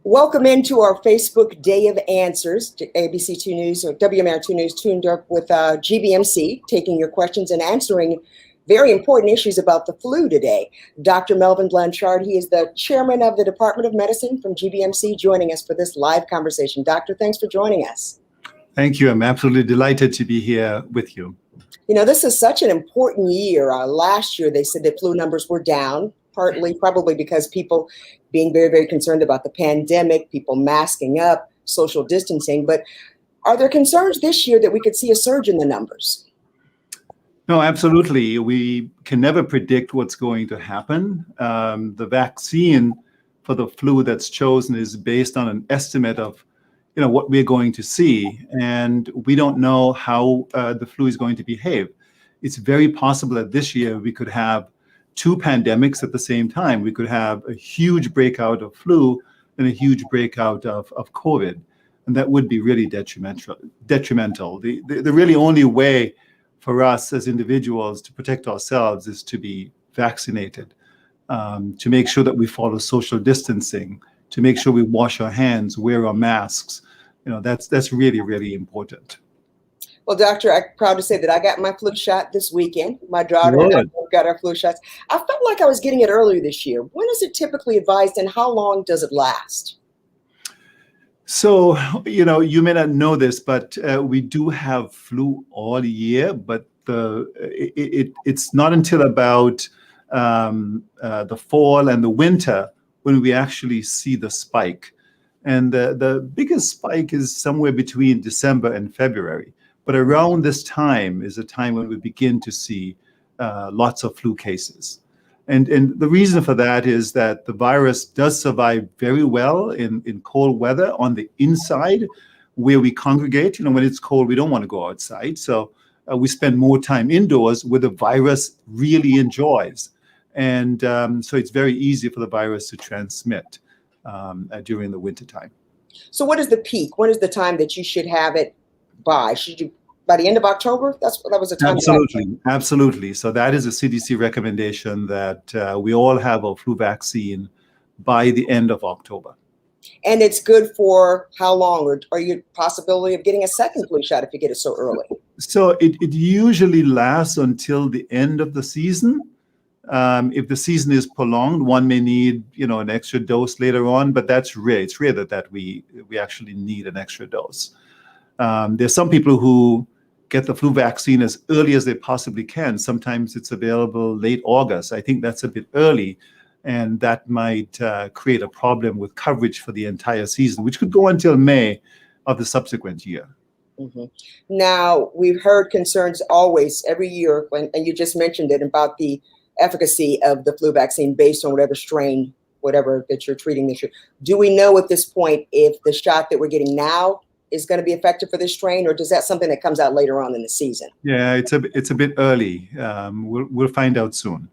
Welcome into our Facebook Day of Answers, ABC 2 News or WMAR 2 News tuned up with GBMC, taking your questions and answering very important issues about the flu today. Dr. Melvin Blanchard, he is the chairman of the Department of Medicine from GBMC, joining us for this live conversation. Doctor, thanks for joining us. Thank you. I'm absolutely delighted to be here with you. You know, this is such an important year. Last year, they said that flu numbers were down, partly probably because people being very, very concerned about the pandemic, people masking up, social distancing. But are there concerns this year that we could see a surge in the numbers? No, absolutely. We can never predict what's going to happen. The vaccine for the flu that's chosen is based on an estimate of what we're going to see, and we don't know how the flu is going to behave. It's very possible that this year we could have two pandemics at the same time. We could have a huge breakout of flu and a huge breakout of COVID, and that would be really detrimental. The really only way for us as individuals to protect ourselves is to be vaccinated, to make sure that we follow social distancing, to make sure we wash our hands, wear our masks. That's really, really important. Well, doctor, I'm proud to say that I got my flu shot this weekend. My daughter and I both got our flu shots. I felt like I was getting it earlier this year. When is it typically advised and how long does it last? So, you may not know this, but we do have flu all year, but it's not until about the fall and the winter when we actually see the spike. And the biggest spike is somewhere between December and February. But around this time is a time when we begin to see lots of flu cases. And the reason for that is that the virus does survive very well in cold weather on the inside where we congregate. When it's cold, we don't want to go outside. So we spend more time indoors where the virus really enjoys. And so it's very easy for the virus to transmit during the wintertime. So what is the peak? When is the time that you should have it by? Should you by the end of October? That was the time. Absolutely. So that is a CDC recommendation that we all have our flu vaccine by the end of October. And it's good for how long? Or are you possibility of getting a second flu shot if you get it so early? So it usually lasts until the end of the season. If the season is prolonged, one may need, an extra dose later on, but that's rare. It's rare that we actually need an extra dose. There's some people who get the flu vaccine as early as they possibly can. Sometimes it's available late August. I think that's a bit early, and that might create a problem with coverage for the entire season, which could go until May of the subsequent year. Mm-hmm. Now, we've heard concerns always, every year, and you just mentioned it, about the efficacy of the flu vaccine based on whatever strain, whatever that you're treating this year. Do we know at this point if the shot that we're getting now is going to be effective for this strain, or does that something that comes out later on in the season? Yeah, it's a bit early. We'll find out soon.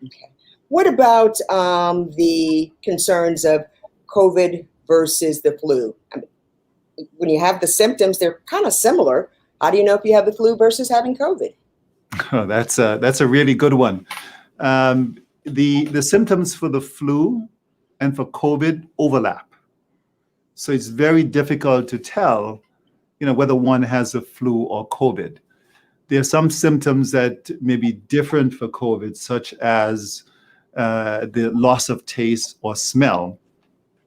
Okay. What about the concerns of COVID versus the flu? I mean, when you have the symptoms, they're kind of similar. How do you know if you have the flu versus having COVID? Oh, that's a really good one. The symptoms for the flu and for COVID overlap. So it's very difficult to tell, whether one has the flu or COVID. There are some symptoms that may be different for COVID, such as the loss of taste or smell.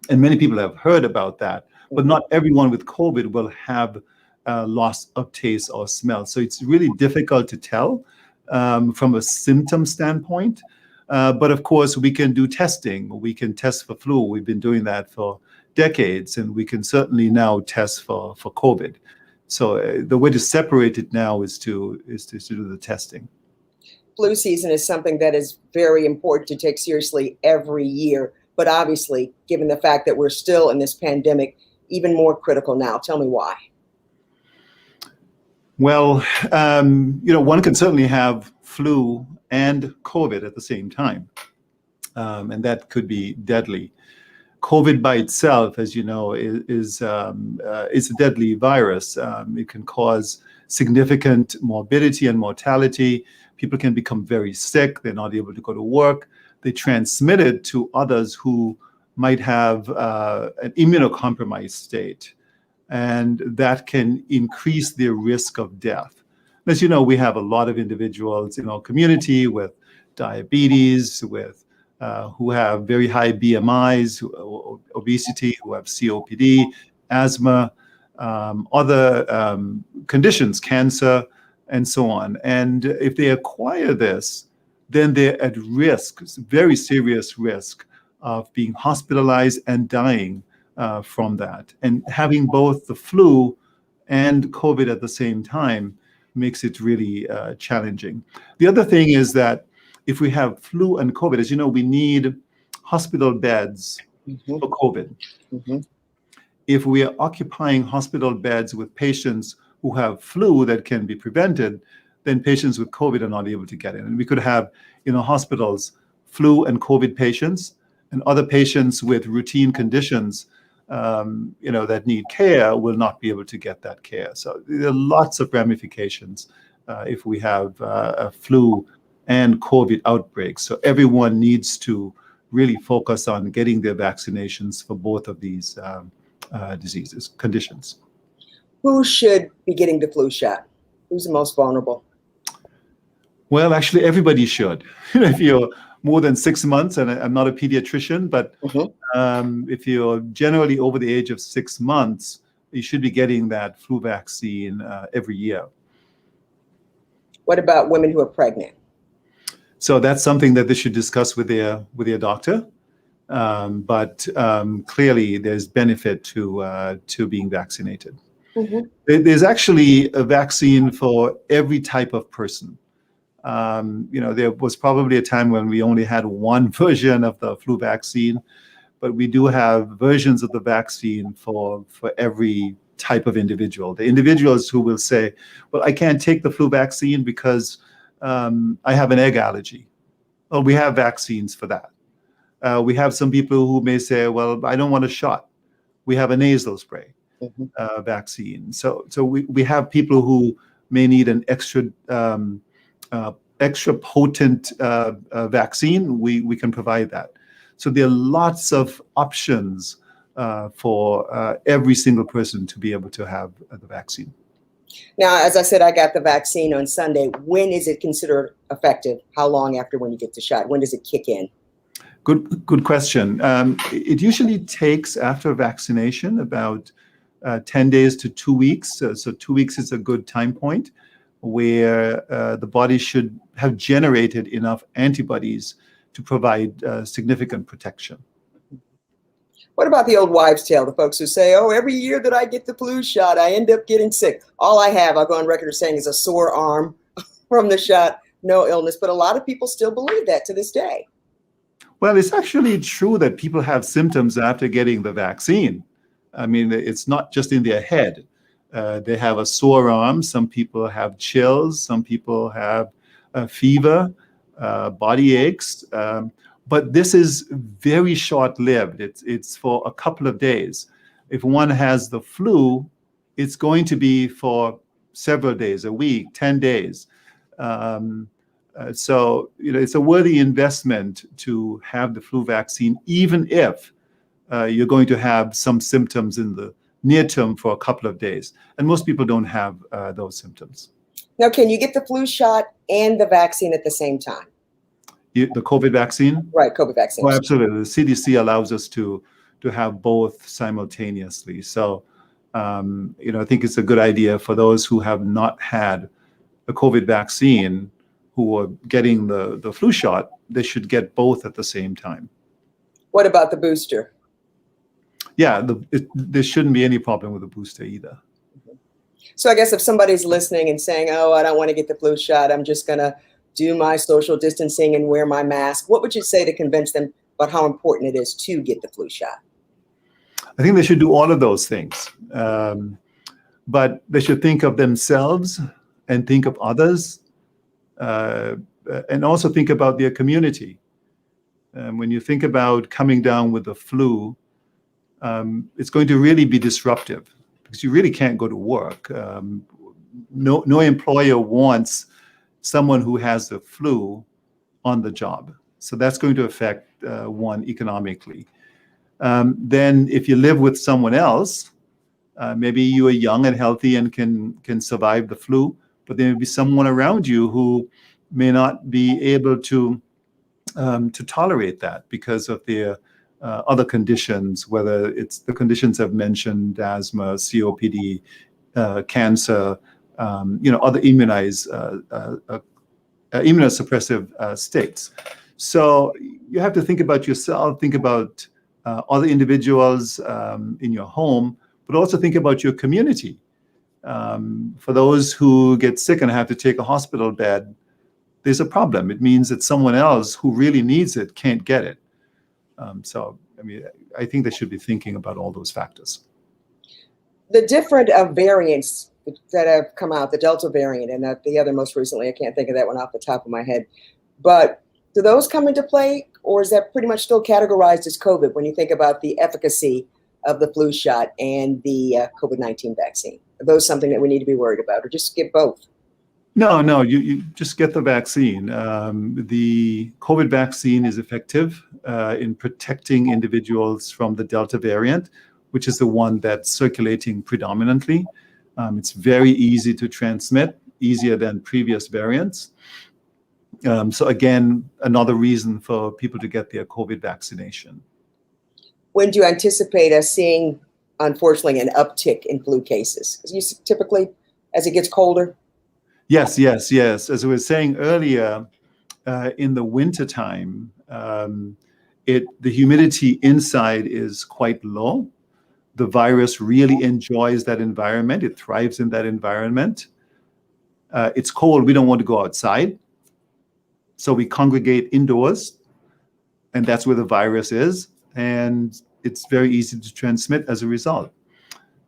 And many people have heard about that, but not everyone with COVID will have loss of taste or smell. So it's really difficult to tell from a symptom standpoint. But of course, we can do testing. We can test for flu. We've been doing that for decades, and we can certainly now test for COVID. So the way to separate it now is to do the testing. Flu season is something that is very important to take seriously every year. But obviously, given the fact that we're still in this pandemic, even more critical now. Tell me why. Well, one can certainly have flu and COVID at the same time, and that could be deadly. COVID by itself, as you know, is a deadly virus. It can cause significant morbidity and mortality. People can become very sick. They're not able to go to work. They transmit it to others who might have an immunocompromised state, and that can increase their risk of death. As you know, we have a lot of individuals in our community with diabetes, with who have very high BMIs, obesity, who have COPD, asthma, other conditions, cancer, and so on. And if they acquire this, then they're at risk, very serious risk of being hospitalized and dying from that. And having both the flu and COVID at the same time makes it really challenging. The other thing is that if we have flu and COVID, as you know, we need hospital beds for COVID. If we are occupying hospital beds with patients who have flu that can be prevented, then patients with COVID are not able to get in. And we could have, hospitals, flu and COVID patients, and other patients with routine conditions, that need care will not be able to get that care. So there are lots of ramifications if we have a flu and COVID outbreaks. So everyone needs to really focus on getting their vaccinations for both of these conditions. Who should be getting the flu shot? Who's the most vulnerable? Well, actually, everybody should. If you're more than 6 months, and I'm not a pediatrician, but if you're generally over the age of 6 months, you should be getting that flu vaccine every year. What about women who are pregnant? So that's something that they should discuss with their doctor. But clearly, there's benefit to being vaccinated. There's actually a vaccine for every type of person. There was probably a time when we only had one version of the flu vaccine, but we do have versions of the vaccine for every type of individual. The individuals who will say, well, I can't take the flu vaccine because I have an egg allergy. Well, we have vaccines for that. We have some people who may say, well, I don't want a shot. We have a nasal spray vaccine. So we have people who may need an extra potent vaccine. We can provide that. So there are lots of options for every single person to be able to have the vaccine. Now, as I said, I got the vaccine on Sunday. When is it considered effective? How long after when you get the shot? When does it kick in? Good question. It usually takes after vaccination about 10 days to 2 weeks. So 2 weeks is a good time point where the body should have generated enough antibodies to provide significant protection. What about the old wives' tale, the folks who say, oh, every year that I get the flu shot, I end up getting sick. All I have, I'll go on record as saying, is a sore arm from the shot, no illness. But a lot of people still believe that to this day. Well, it's actually true that people have symptoms after getting the vaccine. I mean, it's not just in their head. They have a sore arm. Some people have chills. Some people have fever, body aches. But this is very short-lived. It's for a couple of days. If one has the flu, it's going to be for several days, a week, 10 days. So it's a worthy investment to have the flu vaccine, even if you're going to have some symptoms in the near term for a couple of days. And most people don't have those symptoms. Now, can you get the flu shot and the vaccine at the same time? The COVID vaccine? Right, COVID vaccine. Oh, absolutely. The CDC allows us to have both simultaneously. So, I think it's a good idea for those who have not had a COVID vaccine, who are getting the flu shot, they should get both at the same time. What about the booster? Yeah, there shouldn't be any problem with the booster either. So I guess if somebody's listening and saying, oh, I don't want to get the flu shot, I'm just going to do my social distancing and wear my mask, what would you say to convince them about how important it is to get the flu shot? I think they should do all of those things. But they should think of themselves and think of others, and also think about their community. When you think about coming down with the flu, it's going to really be disruptive because you really can't go to work. No employer wants someone who has the flu on the job. So that's going to affect one economically. Then if you live with someone else, maybe you are young and healthy and can survive the flu, but there may be someone around you who may not be able to tolerate that because of their other conditions, whether it's the conditions I've mentioned, asthma, COPD, cancer, other immunosuppressive states. So you have to think about yourself, think about other individuals in your home, but also think about your community. For those who get sick and have to take a hospital bed, there's a problem. It means that someone else who really needs it can't get it. I think they should be thinking about all those factors. The different variants that have come out, the Delta variant and the other most recently, I can't think of that one off the top of my head, but do those come into play, or is that pretty much still categorized as COVID when you think about the efficacy of the flu shot and the COVID-19 vaccine? Are those something that we need to be worried about, or just get both? No, you just get the vaccine. The COVID vaccine is effective in protecting individuals from the Delta variant, which is the one that's circulating predominantly. It's very easy to transmit, easier than previous variants. So again, another reason for people to get their COVID vaccination. When do you anticipate us seeing, unfortunately, an uptick in flu cases? Typically, as it gets colder? Yes. As I was saying earlier, in the wintertime, the humidity inside is quite low. The virus really enjoys that environment. It thrives in that environment. It's cold. We don't want to go outside. So we congregate indoors, and that's where the virus is. And it's very easy to transmit as a result.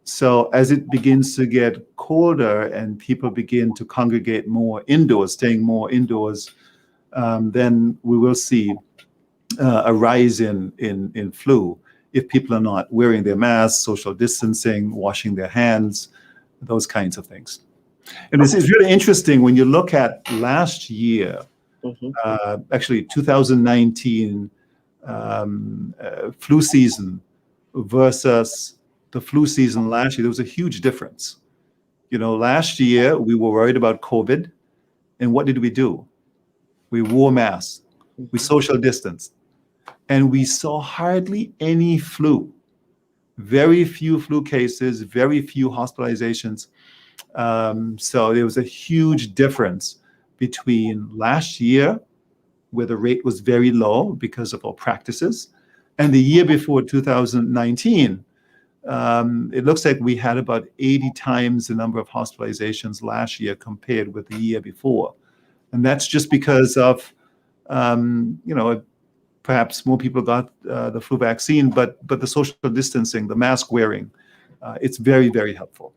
So as it begins to get colder and people begin to congregate more indoors, staying more indoors, then we will see a rise in flu if people are not wearing their masks, social distancing, washing their hands, those kinds of things. And it's really interesting when you look at last year, actually 2019 flu season versus the flu season last year, there was a huge difference. Last year we were worried about COVID, and what did we do? We wore masks, we social distanced, and we saw hardly any flu. Very few flu cases, very few hospitalizations. So there was a huge difference between last year, where the rate was very low because of our practices, and the year before, 2019. It looks like we had about 80 times the number of hospitalizations last year compared with the year before. And that's just because of, perhaps more people got the flu vaccine, but the social distancing, the mask wearing, it's very, very helpful.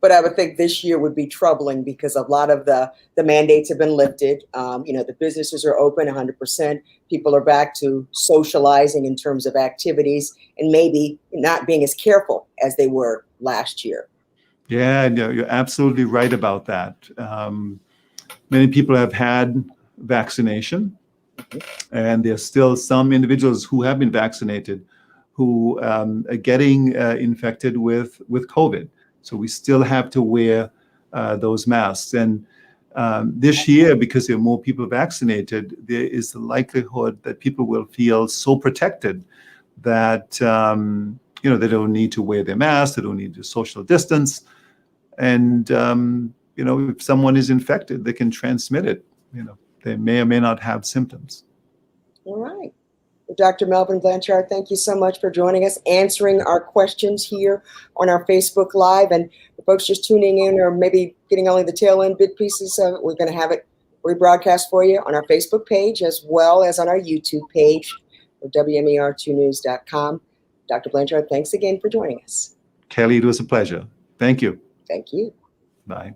But I would think this year would be troubling because a lot of the mandates have been lifted. The businesses are open 100%. People are back to socializing in terms of activities and maybe not being as careful as they were last year. Yeah, you're absolutely right about that. Many people have had vaccination, and there's still some individuals who have been vaccinated who are getting infected with COVID. So we still have to wear those masks. And this year, because there are more people vaccinated, there is the likelihood that people will feel so protected that they don't need to wear their mask, they don't need to social distance. And if someone is infected, they can transmit it. They may or may not have symptoms. All right. Dr. Melvin Blanchard, thank you so much for joining us, answering our questions here on our Facebook Live. And the folks just tuning in or maybe getting only the tail end bit pieces, we're going to have it rebroadcast for you on our Facebook page as well as on our YouTube page, WMAR2news.com. Dr. Blanchard, thanks again for joining us. Kelly, it was a pleasure. Thank you. Thank you. Bye.